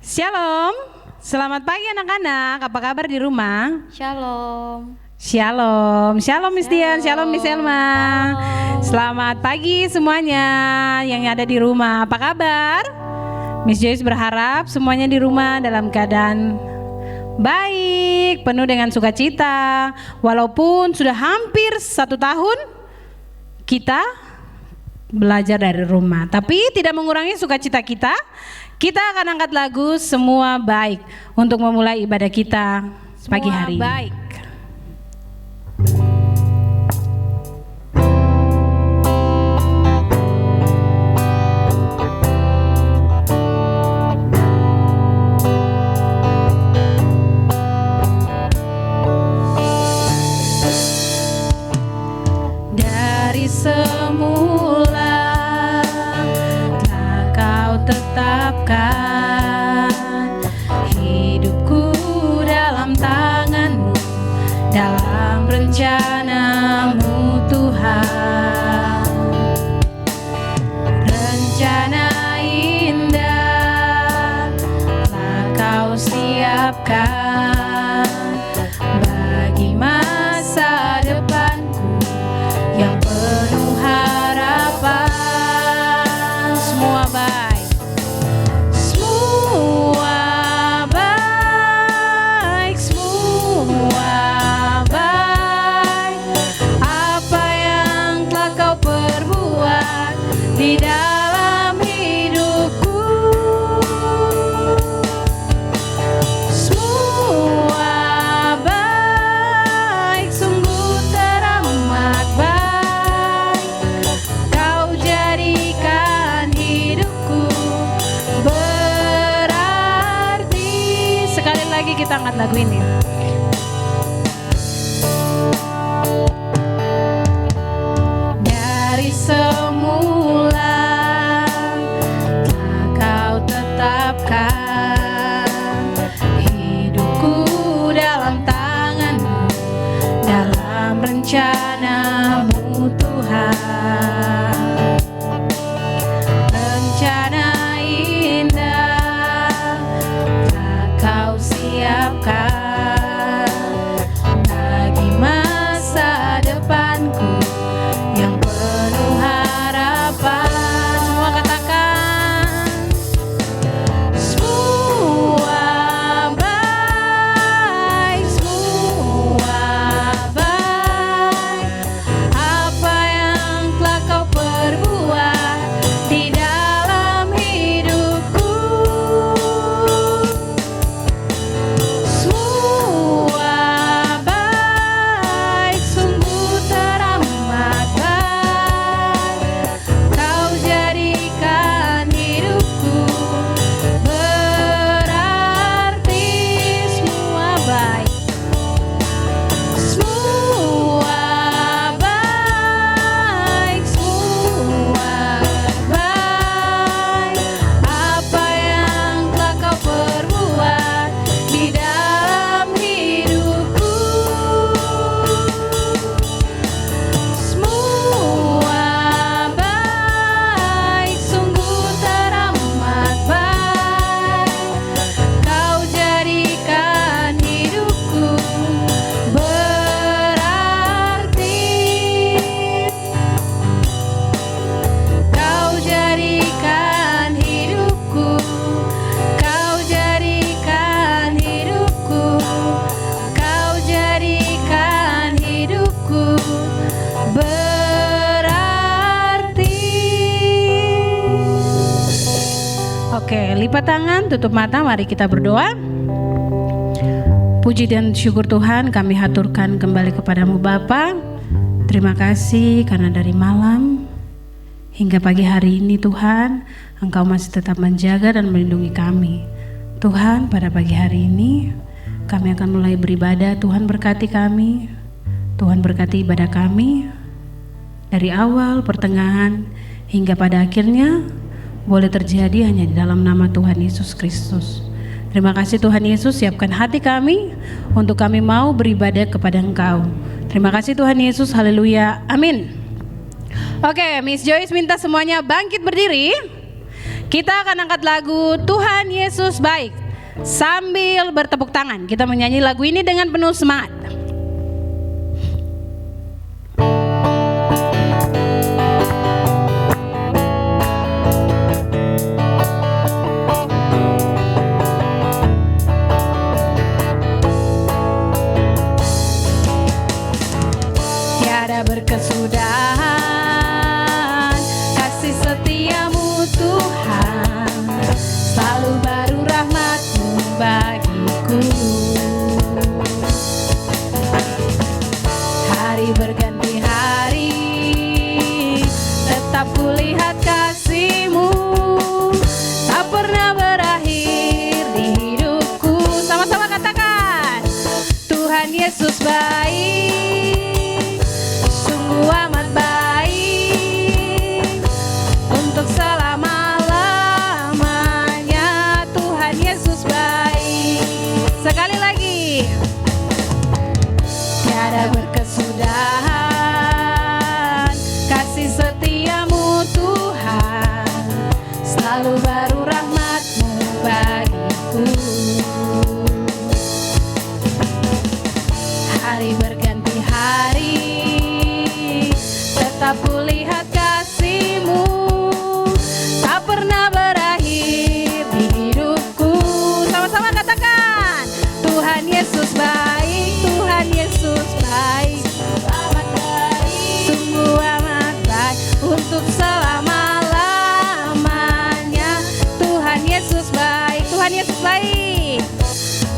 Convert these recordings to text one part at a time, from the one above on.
Shalom, selamat pagi anak-anak, apa kabar di rumah? Shalom. Shalom, shalom Miss Dian, shalom Miss Elma. Shalom. Selamat pagi semuanya yang ada di rumah, apa kabar? Miss Joyce berharap semuanya di rumah dalam keadaan baik, penuh dengan sukacita. Walaupun sudah hampir 1 tahun kita belajar dari rumah, tapi tidak mengurangi sukacita kita. Kita akan angkat lagu Semua Baik untuk memulai ibadah kita pagi hari. Baik. Dari semula telah kau tetapkan hidupku dalam tanganmu, dalam rencanamu Tuhan. Rencana indah telah kau siapkan bagi masa depanku yang penuh harapan. Semua baik, semua baik, semua baik. Apa yang telah kau perbuat di dalam hidupku, semua baik, sungguh teramat baik. Kau jadikan hidupku berarti. Sekali lagi kita angkat lagu ini. Dari semula telah kau tetapkan hidupku dalam tanganmu, dalam rencanamu Tuhan. Rencana indah telah kau siapkan bagi masa depanku yang penuh harapan. Semua katakan, semua baik, semua baik. Apa yang telah kau perbuat di dalam hidupku, semua baik, sungguh teramat baik. Kau jadikan hidupku berarti. Semua baik, semua baik, semua baik. Apa yang telah kau perbuat di dalam hidupku, semua baik, sungguh teramat baik. Kau jadikan hidupku berarti. Kau jadikan hidupku, kau jadikan hidupku, kau jadikan hidupku berarti. Oke, lipat tangan, tutup mata, mari kita berdoa. Puji dan syukur Tuhan kami haturkan kembali kepadamu Bapa. Terima kasih karena dari malam hingga pagi hari ini Tuhan, Engkau masih tetap menjaga dan melindungi kami. Tuhan, pada pagi hari ini kami akan mulai beribadah. Tuhan berkati kami, Tuhan berkati ibadah kami dari awal, pertengahan, hingga pada akhirnya boleh terjadi hanya di dalam nama Tuhan Yesus Kristus. Terima kasih Tuhan Yesus, siapkan hati kami untuk kami mau beribadah kepada Engkau. Terima kasih Tuhan Yesus, haleluya, amin. Oke, Miss Joyce minta semuanya bangkit berdiri. Kita akan angkat lagu Tuhan Yesus Baik sambil bertepuk tangan. Kita menyanyi lagu ini dengan penuh semangat. Tiada berkesudahan kasih setiamu Tuhan, selalu baru rahmat-Mu bagiku. Hari berganti hari, tetap kulihat kasih-Mu, tak pernah berakhir di hidupku. Sama-sama katakan, Tuhan Yesus baik, sungguh amat baik, untuk selama-lamanya. Tuhan Yesus baik. Sekali lagi, tiada berkesudahan kasih setiamu Tuhan, selalu baru rahmat-Mu bagiku. Hari berganti hari, tetap kulihat kasih-Mu, tak pernah berakhir di hidupku. Sama-sama katakan, Tuhan Yesus baik, Tuhan Yesus baik, amat baik, sungguh amat baik, untuk selama-lamanya. Tuhan Yesus baik, Tuhan Yesus baik,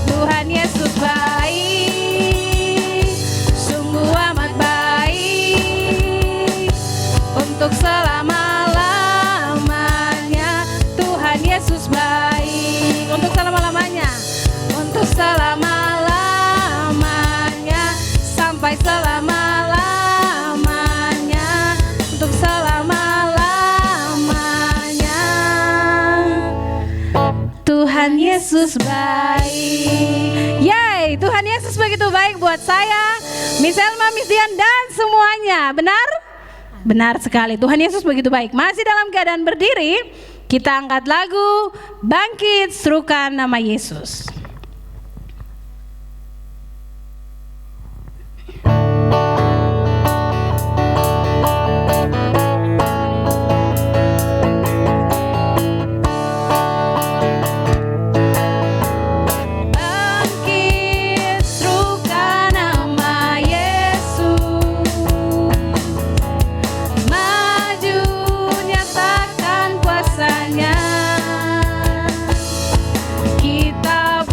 Tuhan Yesus baik, sungguh amat baik, untuk selama-lamanya. Tuhan Yesus baik, untuk selama-lamanya, untuk selama-lamanya, sampai selama-lamanya, untuk selama-lamanya. Tuhan Yesus baik. Yay, Tuhan Yesus begitu baik buat saya, Miss Elma, Miss Dian, dan semuanya. Benar? Benar sekali, Tuhan Yesus begitu baik. Masih dalam keadaan berdiri, kita angkat lagu Bangkit Serukan Nama Yesus. Bangkit serukan nama Yesus, maju nyatakan kuasa-Nya. Kita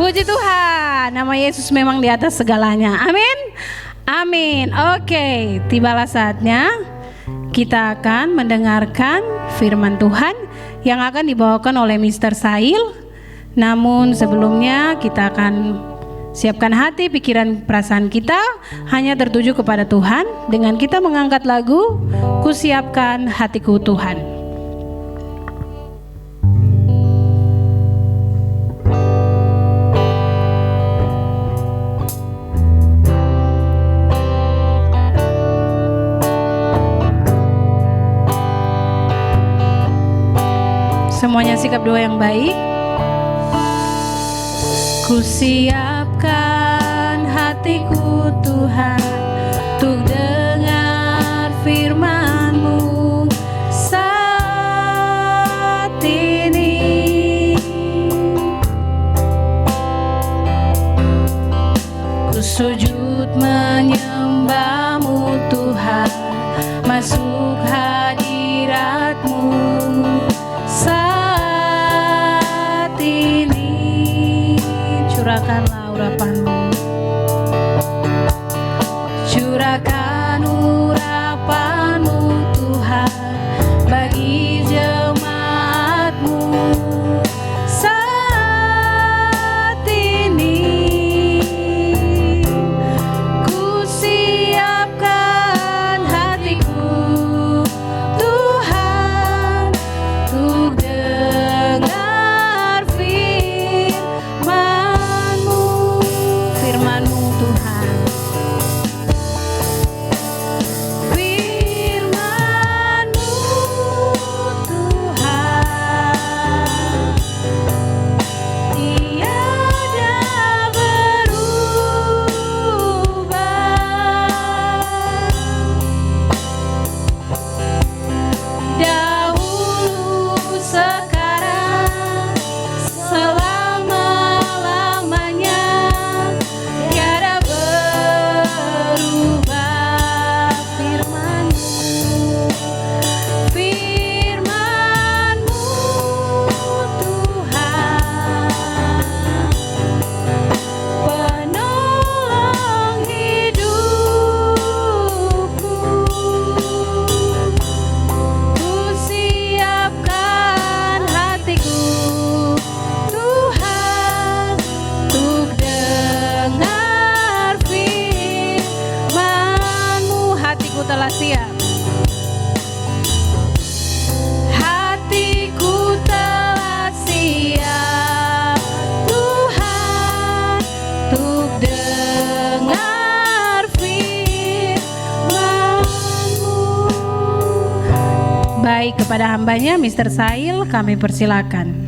Puji Tuhan, nama Yesus memang di atas segalanya. Amin. Amin. Oke, tibalah saatnya kita akan mendengarkan firman Tuhan yang akan dibawakan oleh Mr. Sail. Namun sebelumnya kita akan siapkan hati, pikiran, perasaan kita hanya tertuju kepada Tuhan dengan kita mengangkat lagu Kusiapkan Hatiku Tuhan. Semuanya sikap doa yang baik. Kusiapkan hatiku Tuhan untuk dengar firman-Mu saat ini. Ku sujud menyembah-Mu Tuhan, masuk hadirat-Mu saat ini. Curahkanlah urapan-Mu, curahkan urapan-Mu Tuhan bagi jemaat-Mu saat ini. Ku siapkan hatiku Tuhan untuk dengar firman-Mu, firman-Mu Tuhan, firman-Mu Tuhan, tiada berubah. Dahulu, sekarang, selama-lamanya, tiada berubah. Firman-Mu, firman-Mu Tuhan, penolong hidupku. Ku siapkan hatiku Tuhan untuk dengar firman-Mu. Hatiku telah siap, hatiku telah siap Tuhan untuk dengar firman-Mu. Baik, kepada hambanya Mr. Sail kami persilakan.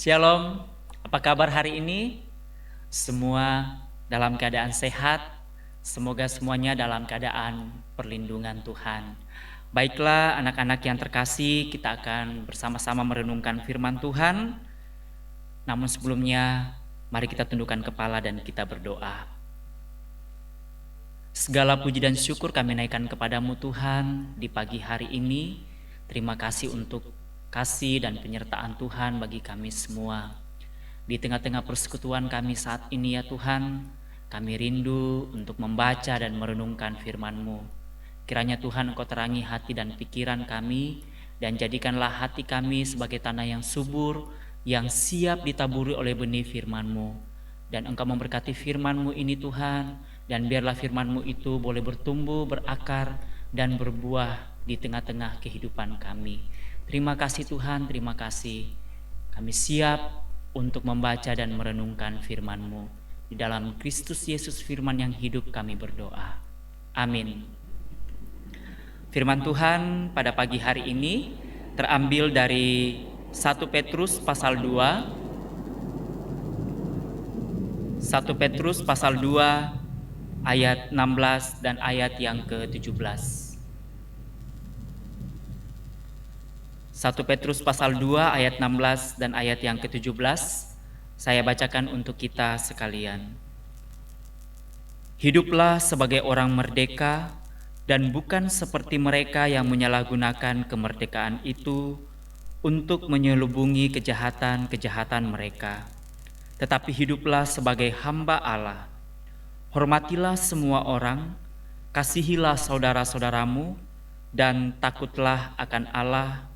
Shalom, apa kabar hari ini? Semua dalam keadaan sehat, semoga semuanya dalam keadaan perlindungan Tuhan. Baiklah anak-anak yang terkasih, kita akan bersama-sama merenungkan firman Tuhan. Namun sebelumnya, mari kita tundukkan kepala dan kita berdoa. Segala puji dan syukur kami naikkan kepadamu Tuhan di pagi hari ini. Terima kasih untuk kasih dan penyertaan Tuhan bagi kami semua. Di tengah-tengah persekutuan kami saat ini ya Tuhan, kami rindu untuk membaca dan merenungkan firman-Mu. Kiranya Tuhan Engkau terangi hati dan pikiran kami, dan jadikanlah hati kami sebagai tanah yang subur, yang siap ditaburi oleh benih firman-Mu. Dan Engkau memberkati firman-Mu ini Tuhan, dan biarlah firman-Mu itu boleh bertumbuh, berakar, dan berbuah di tengah-tengah kehidupan kami. Terima kasih Tuhan, terima kasih. Kami siap untuk membaca dan merenungkan firman-Mu. Di dalam Kristus Yesus firman yang hidup kami berdoa. Amin. Firman Tuhan pada pagi hari ini terambil dari 1 Petrus pasal 2. 1 Petrus pasal 2 ayat 16 dan ayat yang ke-17. 1 Petrus pasal 2 ayat 16 dan ayat yang ke-17. Saya bacakan untuk kita sekalian. Hiduplah sebagai orang merdeka dan bukan seperti mereka yang menyalahgunakan kemerdekaan itu untuk menyelubungi kejahatan-kejahatan mereka. Tetapi hiduplah sebagai hamba Allah. Hormatilah semua orang, kasihilah saudara-saudaramu, dan takutlah akan Allah,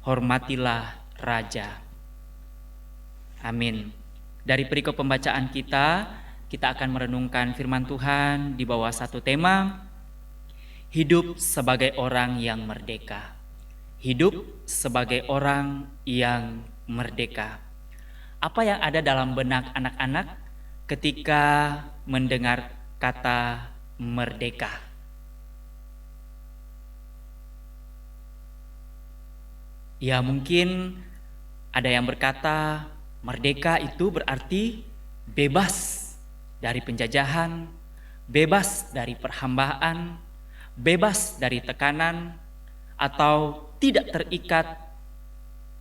hormatilah Raja. Amin. Dari perikop pembacaan kita akan merenungkan firman Tuhan di bawah satu tema, hidup sebagai orang yang merdeka. Hidup sebagai orang yang merdeka. Apa yang ada dalam benak anak-anak ketika mendengar kata merdeka? Ya, mungkin ada yang berkata merdeka itu berarti bebas dari penjajahan, bebas dari perhambaan, bebas dari tekanan, atau tidak terikat,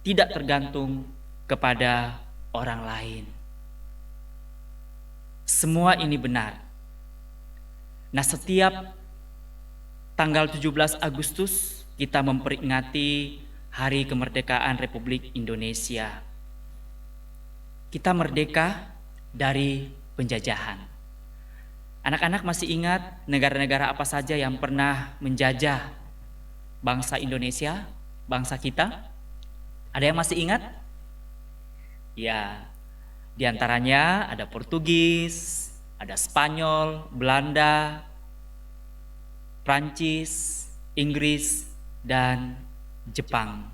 tidak tergantung kepada orang lain. Semua ini benar. Nah, setiap tanggal 17 Agustus kita memperingati Hari Kemerdekaan Republik Indonesia. Kita merdeka dari penjajahan. Anak-anak masih ingat negara-negara apa saja yang pernah menjajah bangsa Indonesia, bangsa kita? Ada yang masih ingat? Ya, diantaranya ada Portugis, ada Spanyol, Belanda, Prancis, Inggris, dan Jepang.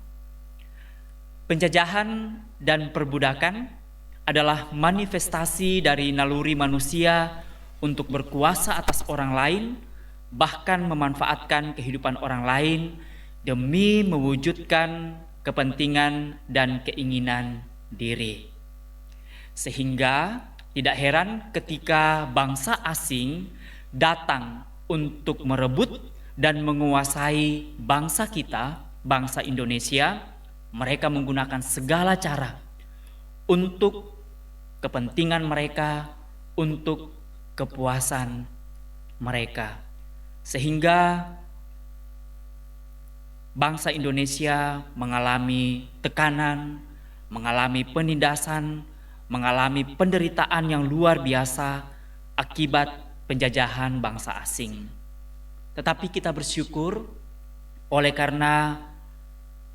Penjajahan dan perbudakan adalah manifestasi dari naluri manusia untuk berkuasa atas orang lain, bahkan memanfaatkan kehidupan orang lain demi mewujudkan kepentingan dan keinginan diri. Sehingga tidak heran ketika bangsa asing datang untuk merebut dan menguasai bangsa kita, bangsa Indonesia. Mereka menggunakan segala cara untuk kepentingan mereka, untuk kepuasan mereka. Sehingga bangsa Indonesia mengalami tekanan, mengalami penindasan, mengalami penderitaan yang luar biasa akibat penjajahan bangsa asing. Tetapi kita bersyukur oleh karena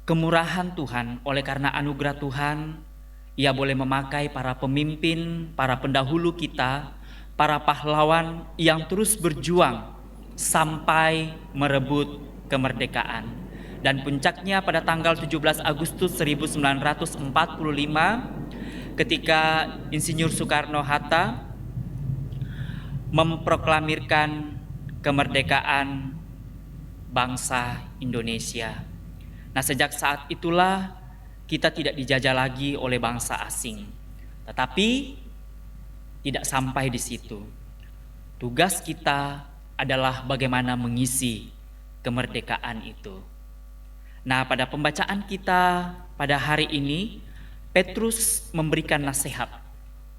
kemurahan Tuhan, oleh karena anugerah Tuhan, Ia boleh memakai para pemimpin, para pendahulu kita, para pahlawan yang terus berjuang sampai merebut kemerdekaan. Dan puncaknya pada tanggal 17 Agustus 1945 ketika Insinyur Soekarno-Hatta memproklamirkan kemerdekaan bangsa Indonesia. Nah, sejak saat itulah kita tidak dijajah lagi oleh bangsa asing. Tetapi tidak sampai di situ. Tugas kita adalah bagaimana mengisi kemerdekaan itu. Nah, pada pembacaan kita pada hari ini, Petrus memberikan nasihat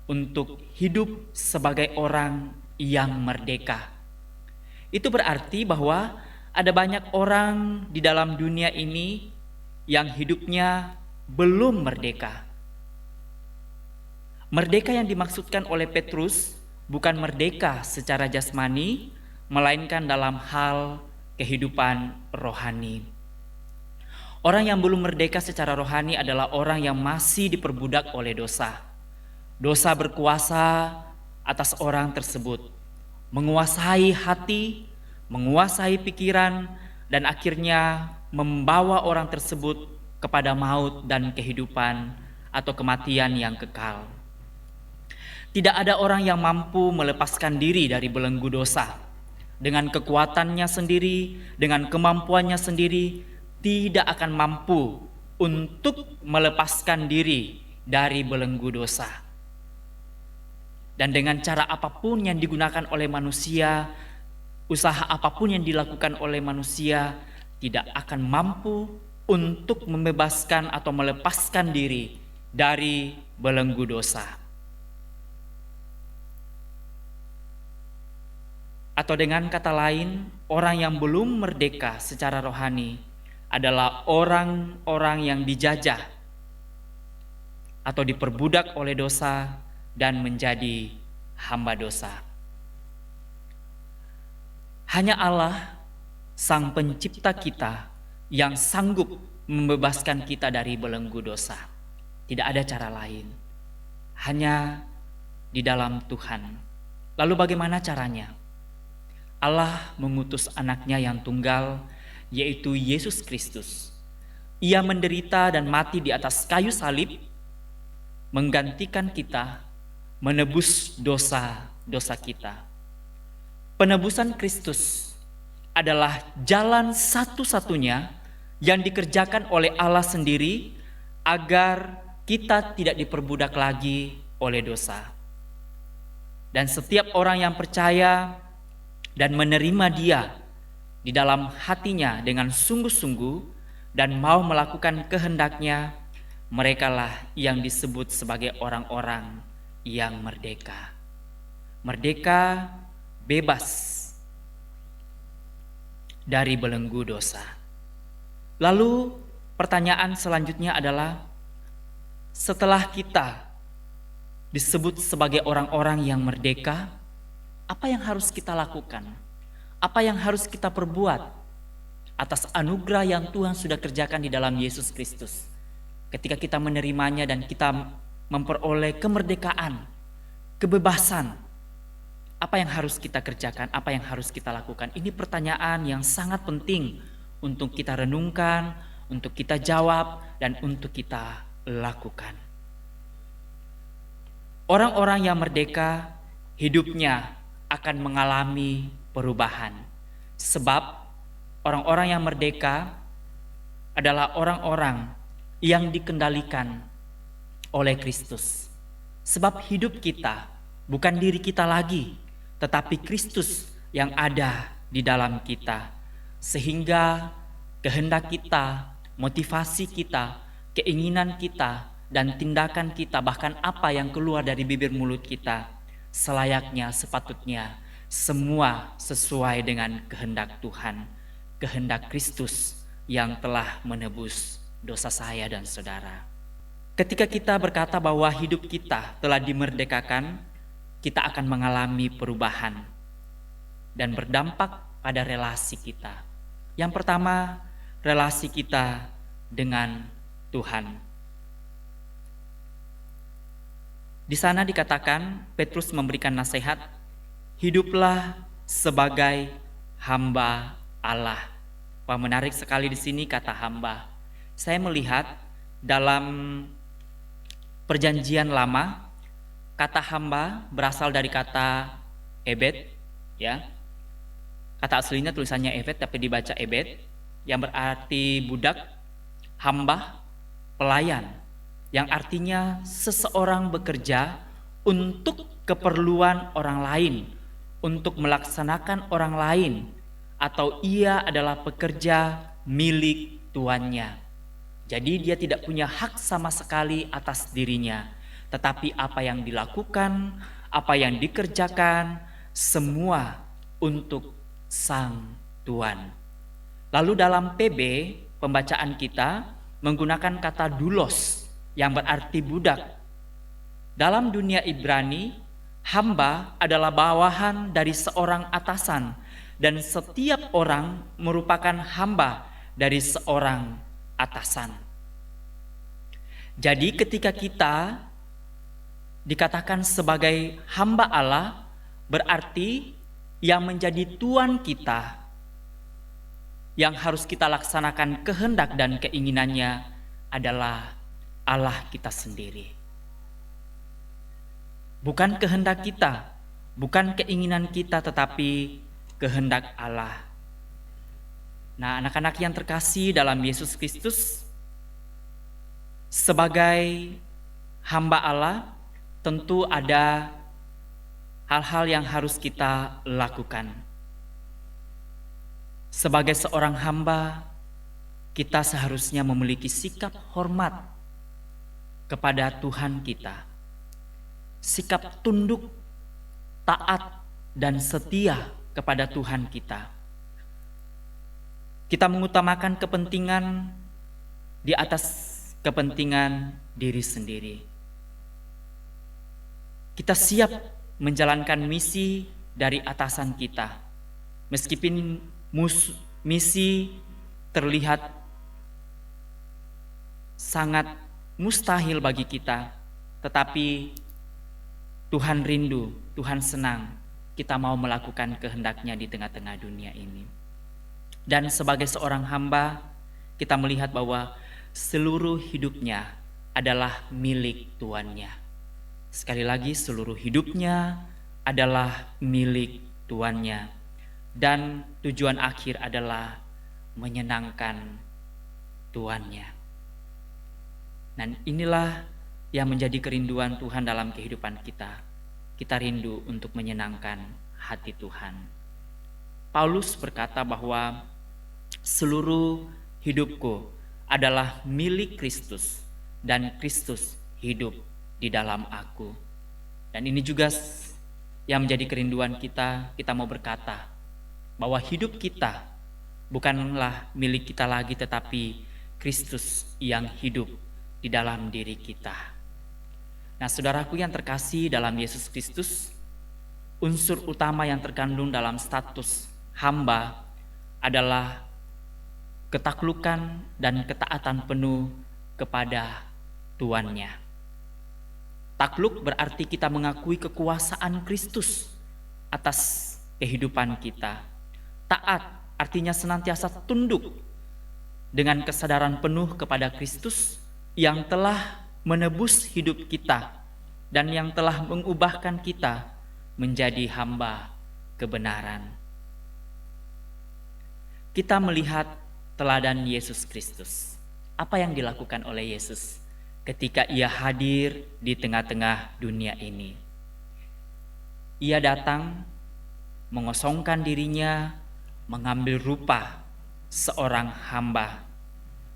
untuk hidup sebagai orang yang merdeka. Itu berarti bahwa ada banyak orang di dalam dunia ini yang hidupnya belum merdeka. Merdeka yang dimaksudkan oleh Petrus bukan merdeka secara jasmani, melainkan dalam hal kehidupan rohani. Orang yang belum merdeka secara rohani adalah orang yang masih diperbudak oleh dosa. Dosa berkuasa atas orang tersebut, menguasai hati, menguasai pikiran, dan akhirnya membawa orang tersebut kepada maut dan kehidupan atau kematian yang kekal. Tidak ada orang yang mampu melepaskan diri dari belenggu dosa. Dengan kekuatannya sendiri, dengan kemampuannya sendiri, tidak akan mampu untuk melepaskan diri dari belenggu dosa. Dan dengan cara apapun yang digunakan oleh manusia, usaha apapun yang dilakukan oleh manusia tidak akan mampu untuk membebaskan atau melepaskan diri dari belenggu dosa. Atau dengan kata lain, orang yang belum merdeka secara rohani adalah orang-orang yang dijajah atau diperbudak oleh dosa dan menjadi hamba dosa. Hanya Allah, Sang Pencipta kita, yang sanggup membebaskan kita dari belenggu dosa. Tidak ada cara lain, hanya di dalam Tuhan. Lalu bagaimana caranya? Allah mengutus anaknya yang tunggal, yaitu Yesus Kristus. Ia menderita dan mati di atas kayu salib, menggantikan kita, menebus dosa-dosa kita. Penebusan Kristus adalah jalan satu-satunya yang dikerjakan oleh Allah sendiri agar kita tidak diperbudak lagi oleh dosa. Dan setiap orang yang percaya dan menerima Dia di dalam hatinya dengan sungguh-sungguh dan mau melakukan kehendaknya, merekalah yang disebut sebagai orang-orang yang merdeka. Merdeka, bebas dari belenggu dosa. Lalu pertanyaan selanjutnya adalah, setelah kita disebut sebagai orang-orang yang merdeka, apa yang harus kita lakukan? Apa yang harus kita perbuat atas anugerah yang Tuhan sudah kerjakan di dalam Yesus Kristus? Ketika kita menerimanya dan kita memperoleh kemerdekaan, kebebasan, apa yang harus kita kerjakan? Apa yang harus kita lakukan? Ini pertanyaan yang sangat penting untuk kita renungkan, untuk kita jawab, dan untuk kita lakukan. Orang-orang yang merdeka, hidupnya akan mengalami perubahan. Sebab orang-orang yang merdeka adalah orang-orang yang dikendalikan oleh Kristus. Sebab hidup kita bukan diri kita lagi, tetapi Kristus yang ada di dalam kita. Sehingga kehendak kita, motivasi kita, keinginan kita, dan tindakan kita, bahkan apa yang keluar dari bibir mulut kita, selayaknya, sepatutnya, semua sesuai dengan kehendak Tuhan, kehendak Kristus yang telah menebus dosa saya dan saudara. Ketika kita berkata bahwa hidup kita telah dimerdekakan, kita akan mengalami perubahan dan berdampak pada relasi kita. Yang pertama, relasi kita dengan Tuhan. Di sana dikatakan, Petrus memberikan nasihat, hiduplah sebagai hamba Allah. Wah, menarik sekali di sini kata hamba. Saya melihat dalam Perjanjian Lama, kata hamba berasal dari kata ebed, ya. Kata aslinya tulisannya evet tapi dibaca ebed, yang berarti budak, hamba, pelayan, yang artinya seseorang bekerja untuk keperluan orang lain, untuk melaksanakan orang lain, atau ia adalah pekerja milik tuannya. Jadi dia tidak punya hak sama sekali atas dirinya, tetapi apa yang dilakukan, apa yang dikerjakan, semua untuk Sang Tuan. Lalu dalam PB, pembacaan kita menggunakan kata doulos yang berarti budak. Dalam dunia Ibrani, hamba adalah bawahan dari seorang atasan, dan setiap orang merupakan hamba dari seorang atasan. Jadi ketika kita dikatakan sebagai hamba Allah, berarti yang menjadi tuan kita, yang harus kita laksanakan kehendak dan keinginannya adalah Allah kita sendiri. Bukan kehendak kita, bukan keinginan kita, tetapi kehendak Allah. Nah, anak-anak yang terkasih dalam Yesus Kristus, sebagai hamba Allah, tentu ada hal-hal yang harus kita lakukan. Sebagai seorang hamba, kita seharusnya memiliki sikap hormat kepada Tuhan kita. Sikap tunduk, taat, dan setia kepada Tuhan kita. Kita mengutamakan kepentingan di atas kepentingan diri sendiri. Kita siap menjalankan misi dari atasan kita, meskipun misi terlihat sangat mustahil bagi kita, tetapi Tuhan rindu, Tuhan senang kita mau melakukan kehendak-Nya di tengah-tengah dunia ini. Dan sebagai seorang hamba, kita melihat bahwa seluruh hidupnya adalah milik Tuannya. Sekali lagi, seluruh hidupnya adalah milik Tuannya. Dan tujuan akhir adalah menyenangkan Tuannya. Dan inilah yang menjadi kerinduan Tuhan dalam kehidupan kita. Kita rindu untuk menyenangkan hati Tuhan. Paulus berkata bahwa seluruh hidupku adalah milik Kristus dan Kristus hidup di dalam aku. Dan ini juga yang menjadi kerinduan kita. Kita mau berkata bahwa hidup kita bukanlah milik kita lagi, tetapi Kristus yang hidup di dalam diri kita. Nah, saudaraku yang terkasih dalam Yesus Kristus, unsur utama yang terkandung dalam status hamba adalah ketaklukan dan ketaatan penuh kepada Tuannya. Takluk berarti kita mengakui kekuasaan Kristus atas kehidupan kita. Taat artinya senantiasa tunduk dengan kesadaran penuh kepada Kristus yang telah menebus hidup kita dan yang telah mengubahkan kita menjadi hamba kebenaran. Kita melihat teladan Yesus Kristus. Apa yang dilakukan oleh Yesus ketika Ia hadir di tengah-tengah dunia ini? Ia datang mengosongkan dirinya, mengambil rupa seorang hamba,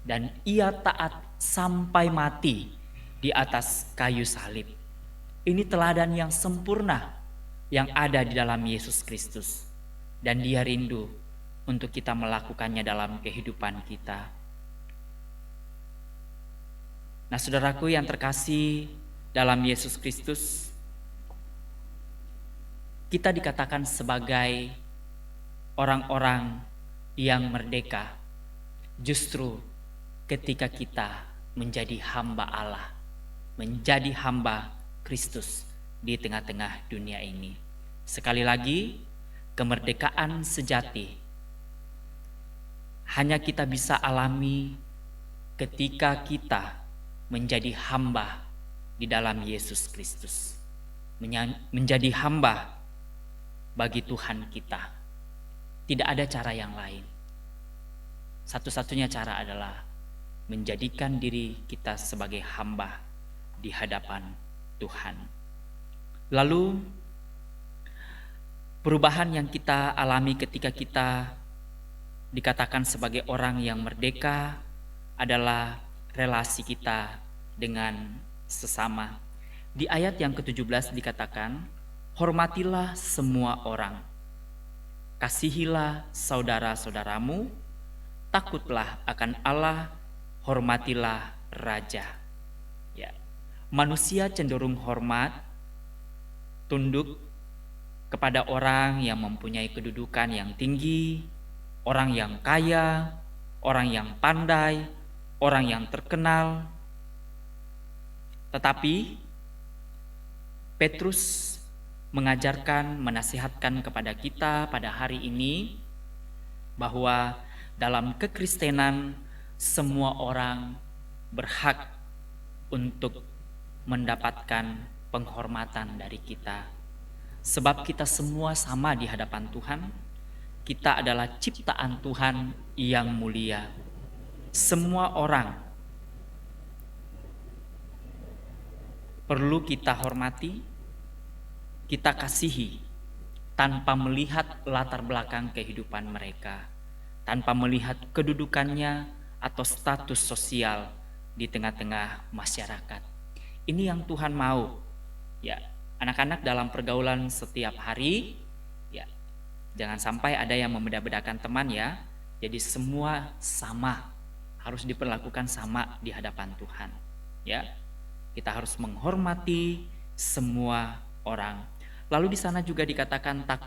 dan Ia taat sampai mati di atas kayu salib. Ini teladan yang sempurna yang ada di dalam Yesus Kristus, dan Dia rindu untuk kita melakukannya dalam kehidupan kita. Nah, saudaraku yang terkasih dalam Yesus Kristus, kita dikatakan sebagai orang-orang yang merdeka justru ketika kita menjadi hamba Allah, menjadi hamba Kristus di tengah-tengah dunia ini. Sekali lagi, kemerdekaan sejati hanya kita bisa alami ketika kita menjadi hamba di dalam Yesus Kristus, menjadi hamba bagi Tuhan kita. Tidak ada cara yang lain. Satu-satunya cara adalah menjadikan diri kita sebagai hamba di hadapan Tuhan. Lalu perubahan yang kita alami ketika kita dikatakan sebagai orang yang merdeka adalah relasi kita dengan sesama. Di ayat yang ke-17 dikatakan, hormatilah semua orang, kasihilah saudara-saudaramu, takutlah akan Allah, hormatilah raja. Ya. Manusia cenderung hormat, tunduk kepada orang yang mempunyai kedudukan yang tinggi, orang yang kaya, orang yang pandai, orang yang terkenal. Tetapi Petrus mengajarkan, menasihatkan kepada kita pada hari ini bahwa dalam kekristenan semua orang berhak untuk mendapatkan penghormatan dari kita. Sebab kita semua sama di hadapan Tuhan. Kita adalah ciptaan Tuhan yang mulia. Semua orang perlu kita hormati, kita kasihi tanpa melihat latar belakang kehidupan mereka, tanpa melihat kedudukannya atau status sosial di tengah-tengah masyarakat. Ini yang Tuhan mau. Ya, anak-anak dalam pergaulan setiap hari, ya, Jangan sampai ada yang membeda-bedakan teman ya. Jadi semua sama, harus diperlakukan sama di hadapan Tuhan. Ya, kita harus menghormati semua orang. Lalu di sana juga dikatakan tak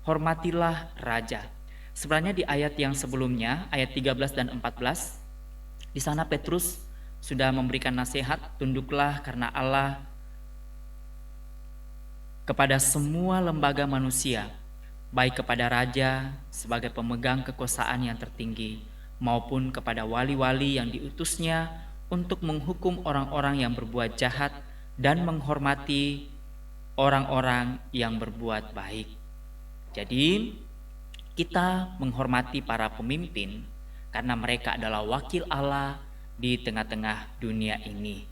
hormatilah raja. Sebenarnya di ayat yang sebelumnya, ayat 13 dan 14, di sana Petrus sudah memberikan nasihat, tunduklah karena Allah kepada semua lembaga manusia, baik kepada raja sebagai pemegang kekuasaan yang tertinggi, maupun kepada wali-wali yang diutusnya untuk menghukum orang-orang yang berbuat jahat dan menghormati orang-orang yang berbuat baik. Jadi kita menghormati para pemimpin karena mereka adalah wakil Allah di tengah-tengah dunia ini.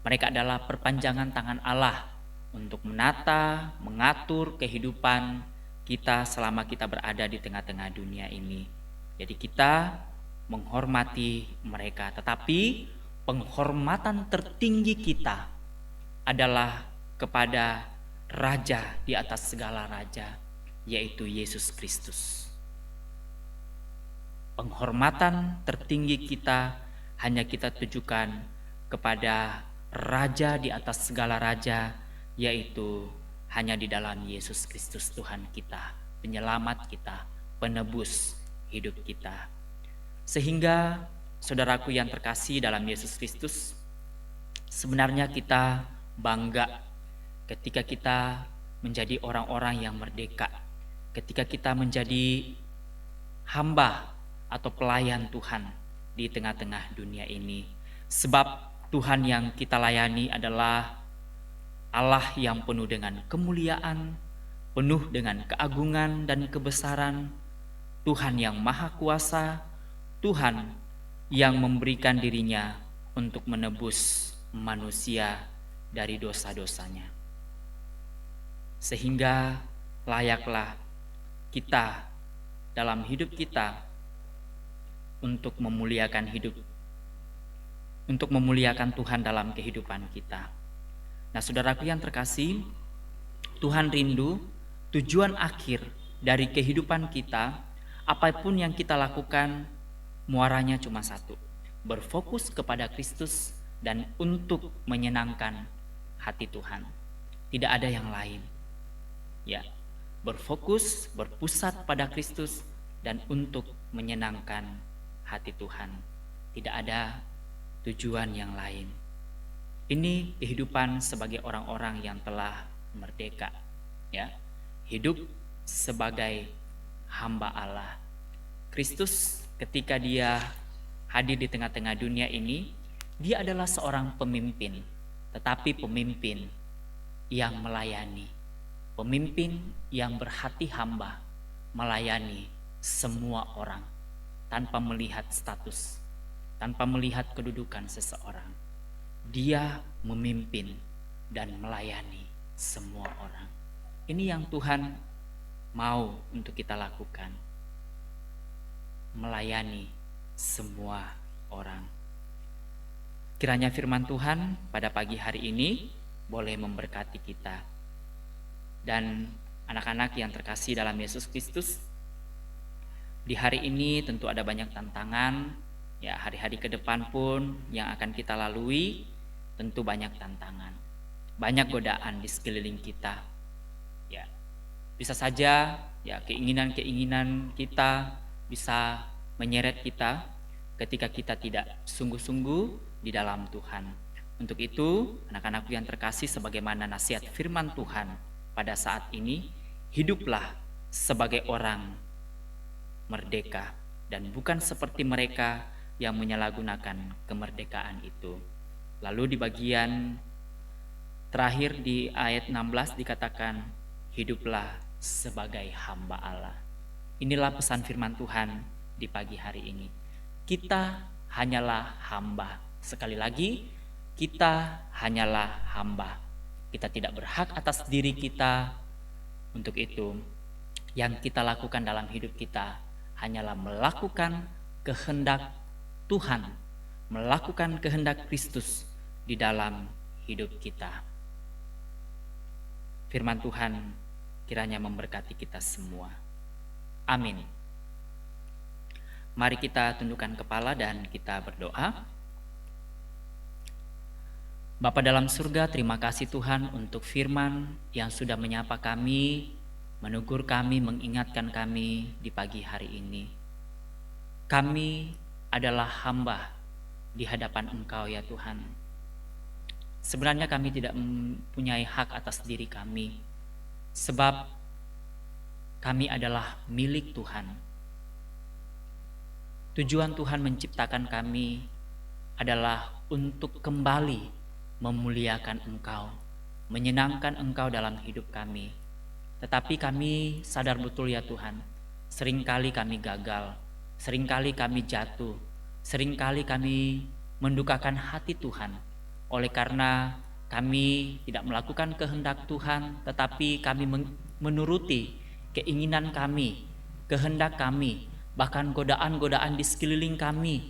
Mereka adalah perpanjangan tangan Allah untuk menata, mengatur kehidupan kita selama kita berada di tengah-tengah dunia ini. Jadi kita menghormati mereka, tetapi penghormatan tertinggi kita adalah kepada Raja di atas segala raja, yaitu Yesus Kristus. Penghormatan tertinggi kita hanya kita tujukan kepada Raja di atas segala raja, yaitu hanya di dalam Yesus Kristus Tuhan kita, penyelamat kita, penebus hidup kita. Sehingga saudaraku yang terkasih dalam Yesus Kristus, sebenarnya kita bangga ketika kita menjadi orang-orang yang merdeka, ketika kita menjadi hamba atau pelayan Tuhan di tengah-tengah dunia ini. Sebab Tuhan yang kita layani adalah Allah yang penuh dengan kemuliaan, penuh dengan keagungan dan kebesaran, Tuhan yang maha kuasa, Tuhan yang memberikan dirinya untuk menebus manusia dari dosa-dosanya. Sehingga layaklah kita dalam hidup kita untuk memuliakan Tuhan dalam kehidupan kita. Nah, saudaraku yang terkasih, Tuhan rindu tujuan akhir dari kehidupan kita, apapun yang kita lakukan, muaranya cuma satu, berfokus kepada Kristus dan untuk menyenangkan hati Tuhan. Tidak ada yang lain. Ya, berfokus, berpusat pada Kristus dan untuk menyenangkan hati Tuhan. Tidak ada tujuan yang lain. Ini kehidupan sebagai orang-orang yang telah merdeka, ya. Hidup sebagai hamba Allah. Kristus ketika dia hadir di tengah-tengah dunia ini, dia adalah seorang pemimpin, tetapi pemimpin yang melayani, pemimpin yang berhati hamba, melayani semua orang tanpa melihat status, tanpa melihat kedudukan seseorang. Dia memimpin dan melayani semua orang. Ini yang Tuhan mau untuk kita lakukan, melayani semua orang. Kiranya firman Tuhan pada pagi hari ini boleh memberkati kita. Dan anak-anak yang terkasih dalam Yesus Kristus, di hari ini tentu ada banyak tantangan, ya, hari-hari ke depan pun yang akan kita lalui tentu banyak tantangan, banyak godaan di sekeliling kita. Ya, bisa saja ya keinginan-keinginan kita bisa menyeret kita ketika kita tidak sungguh-sungguh di dalam Tuhan. Untuk itu, anak-anakku yang terkasih, sebagaimana nasihat firman Tuhan pada saat ini, hiduplah sebagai orang merdeka dan bukan seperti mereka yang menyalahgunakan kemerdekaan itu. Lalu di bagian terakhir di ayat 16 dikatakan, hiduplah sebagai hamba Allah. Inilah pesan firman Tuhan di pagi hari ini. Kita hanyalah hamba. Sekali lagi, kita hanyalah hamba. Kita tidak berhak atas diri kita. Untuk itu, yang kita lakukan dalam hidup kita hanyalah melakukan kehendak Tuhan, melakukan kehendak Kristus di dalam hidup kita. Firman Tuhan kiranya memberkati kita semua. Amin. Mari kita tundukkan kepala dan kita berdoa. Bapa dalam surga, terima kasih Tuhan untuk firman yang sudah menyapa kami, menegur kami, mengingatkan kami di pagi hari ini. Kami adalah hamba di hadapan Engkau ya Tuhan. Sebenarnya kami tidak mempunyai hak atas diri kami, sebab kami adalah milik Tuhan. Tujuan Tuhan menciptakan kami adalah untuk kembali memuliakan Engkau, menyenangkan Engkau dalam hidup kami. Tetapi kami sadar betul ya Tuhan, seringkali kami gagal, seringkali kami jatuh, seringkali kami mendukakan hati Tuhan. Oleh karena kami tidak melakukan kehendak Tuhan, tetapi kami menuruti keinginan kami, kehendak kami, bahkan godaan-godaan di sekeliling kami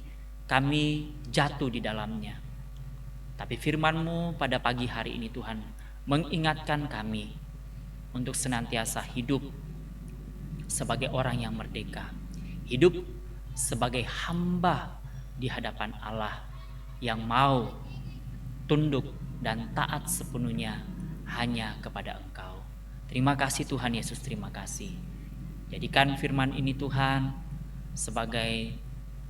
jatuh di dalamnya. Tapi firman-Mu pada pagi hari ini Tuhan mengingatkan kami untuk senantiasa hidup sebagai orang yang merdeka, hidup sebagai hamba di hadapan Allah yang mau tunduk dan taat sepenuhnya hanya kepada Engkau. Terima kasih Tuhan Yesus, terima kasih. Jadikan firman ini Tuhan sebagai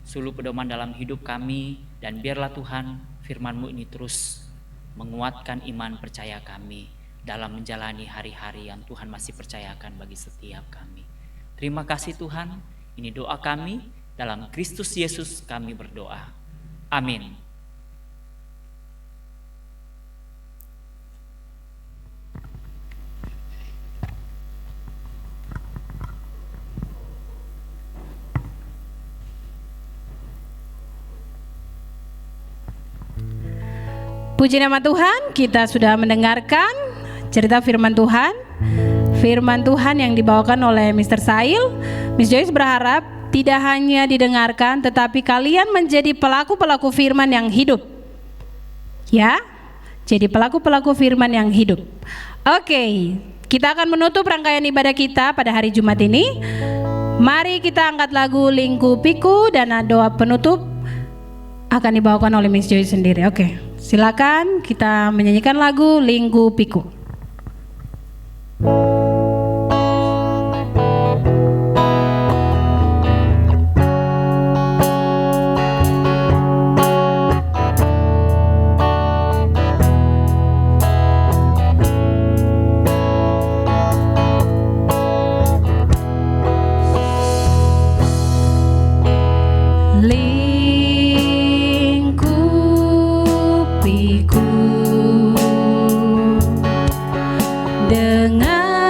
suluh pedoman dalam hidup kami, dan biarlah Tuhan firman-Mu ini terus menguatkan iman percaya kami dalam menjalani hari-hari yang Tuhan masih percayakan bagi setiap kami. Terima kasih Tuhan, ini doa kami, dalam Kristus Yesus kami berdoa. Amin. Puji nama Tuhan, kita sudah mendengarkan cerita firman Tuhan. Firman Tuhan yang dibawakan oleh Mr. Sail. Miss Joyce berharap tidak hanya didengarkan, tetapi kalian menjadi pelaku-pelaku firman yang hidup. Ya, jadi pelaku-pelaku firman yang hidup. Oke, kita akan menutup rangkaian ibadah kita pada hari Jumat ini. Mari kita angkat lagu Lingku Piku, dan doa penutup akan dibawakan oleh Miss Joyce sendiri. Oke, silakan kita menyanyikan lagu Lingku Piku. Dengan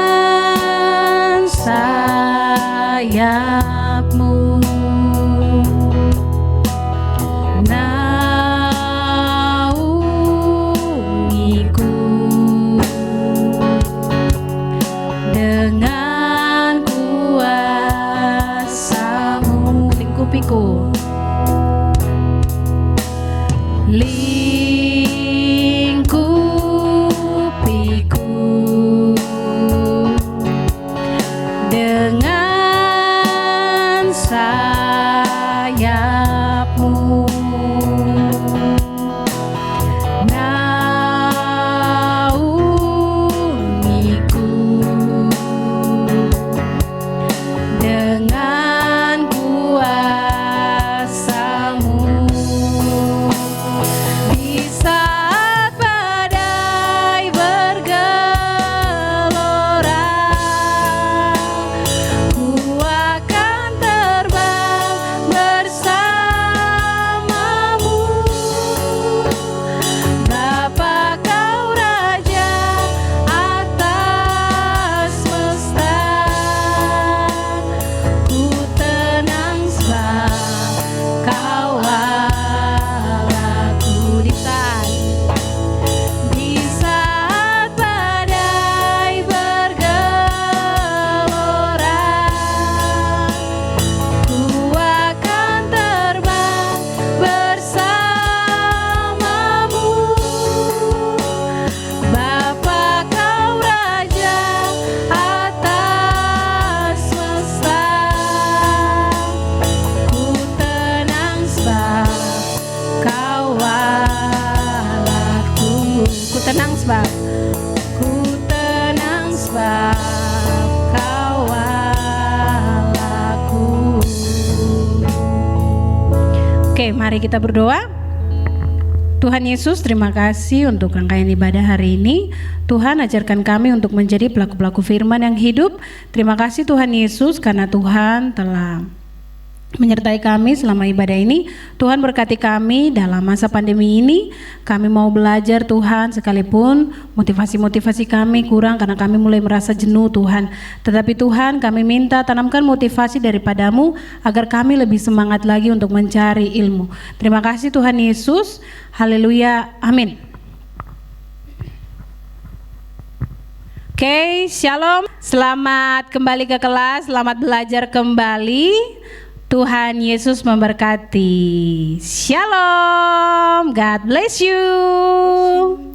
sebab ku tenang sebab kawal aku. Oke, mari kita berdoa. Tuhan Yesus, terima kasih untuk rangkaian ibadah hari ini. Tuhan, ajarkan kami untuk menjadi pelaku-pelaku firman yang hidup. Terima kasih Tuhan Yesus karena Tuhan telah menyertai kami selama ibadah ini. Tuhan, berkati kami dalam masa pandemi ini. Kami mau belajar Tuhan, sekalipun motivasi-motivasi kami kurang karena kami mulai merasa jenuh Tuhan. Tetapi Tuhan, kami minta tanamkan motivasi daripadamu agar kami lebih semangat lagi untuk mencari ilmu. Terima kasih Tuhan Yesus. Haleluya, amin. Oke, shalom. Selamat kembali ke kelas, selamat belajar kembali. Tuhan Yesus memberkati. Shalom. God bless you.